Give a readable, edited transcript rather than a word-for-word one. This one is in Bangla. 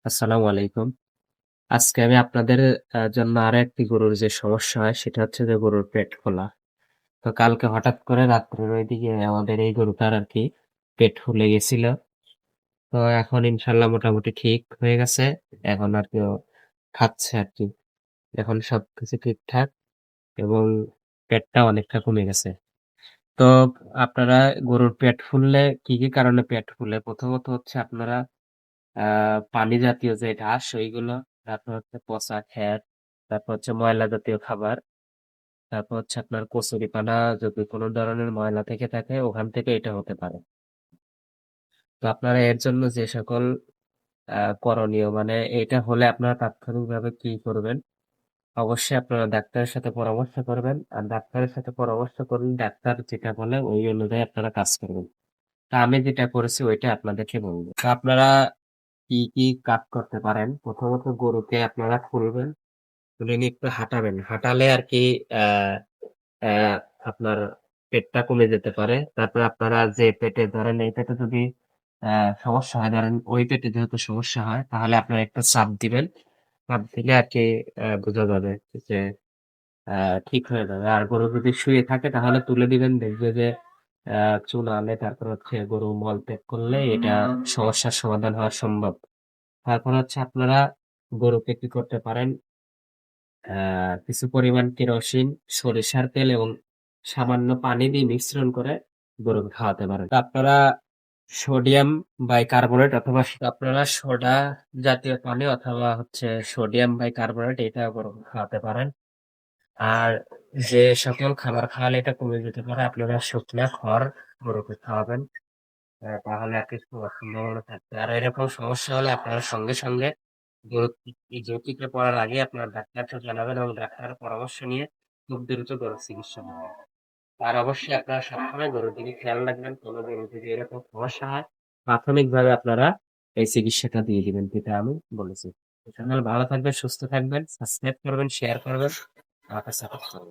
আসসালামু আলাইকুম। আজকে আমি আপনাদের জন্য আরো একটি গরুর যে সমস্যা হয় সেটা হচ্ছে যে গরুর পেট ফোলা। তো কালকে হঠাৎ করে রাত্রের ওইদিকে আমাদের এই গরুটার আরকি পেট ফুলে গেছিল। তো এখন ইনশাআল্লাহ মোটামুটি ঠিক হয়ে গেছে। এখন আরকি ও খাচ্ছে আরকি। এখন সবকিছু ঠিকঠাক এবং পেটটা অনেকটা কমে গেছে। তো আপনারা গরুর পেট ফুললে কি কারণে পেট ফুলে? প্রথমত হচ্ছে আপনারা আ পানি জাতীয় যে ঘাস ওইগুলো, তারপর হচ্ছে পচা খ্যার, তারপর হচ্ছে ময়লা জাতীয় খাবার, তারপর হচ্ছে আপনার কচুরিপানা যদি কোনো ধরনের ময়লা থেকে থাকে ওখান থেকে এটা হতে পারে। তো আপনারা এর জন্য যে সকল করণীয় মানে এটা হলে আপনারা তাৎক্ষণিকভাবে কি করবেন? অবশ্যই আপনারা ডাক্তারের সাথে পরামর্শ করবেন। আর ডাক্তারের সাথে পরামর্শ করলে ডাক্তার যেটা বলে ওই অনুযায়ী আপনারা কাজ করবেন। তা আমি যেটা করেছি ওইটা আপনাদেরকে বলব। তো আপনারা কি কাজ করতে পারেন? প্রথমত গরুকে আপনারা খুলবেন, খুলে নিয়ে একটু হাঁটাবেন। হাঁটালে আরকি অ্যা অ্যা আপনার পেটটা কমে যেতে পারে। তারপরে আপনারা যে পেটে ধরেন এই পেটে যদি অ্যা সমস্যা হয়, ধরেন ওই পেটে যেহেতু সমস্যা হয় তাহলে আপনারা একটু চাপ দিবেন। চাপ দিলে আরকি বোঝা যাবে যে অ্যা ঠিক হয়ে যাবে। আর গরু যদি শুয়ে থাকে তাহলে তুলে দিবেন। দেখবে যে চুন আনলে তারপর হচ্ছে গরু মলত্যাগ করলে এটা সমস্যার সমাধান হওয়া সম্ভব। তারপর হচ্ছে আপনারা গরুকে কি করতে পারেন, কিছু পরিমাণ কেরোসিন, সরিষার তেল এবং সামান্য পানি দিয়ে মিশ্রণ করে গরুকে খাওয়াতে পারেন। তো আপনারা সোডিয়াম বাইকার্বনেট অথবা আপনারা সোডা জাতীয় পানি অথবা হচ্ছে সোডিয়াম বাইকার্বনেট এটা গরুকে খাওয়াতে পারেন। আর যে সকল খাবার খাওয়ালে এটা কমে যেতে পারে আপনারা শুকনা খড় গরুকে খাওয়াবেন। তাহলে আরকি সম্ভাবনা থাকবে। আর এরকম সমস্যা হলে আপনারা সঙ্গে গরু যৌতুকে পড়ার আগে আপনার ডাক্তারকে জানাবেন এবং ডাক্তারের পরামর্শ নিয়ে খুব দ্রুত গরুর চিকিৎসা নেবেন। আর অবশ্যই আপনারা সবসময় গরুর দিকে খেয়াল রাখবেন। কোন গরুর যদি এরকম সমস্যা হয়, প্রাথমিকভাবে আপনারা এই চিকিৎসাটা দিয়ে দিবেন, যেটা আমি বলেছি। তো সকাল ভালো থাকবেন, সুস্থ থাকবেন, সাবস্ক্রাইব করবেন, শেয়ার করবেন, আমাকে সাপোর্ট করবেন।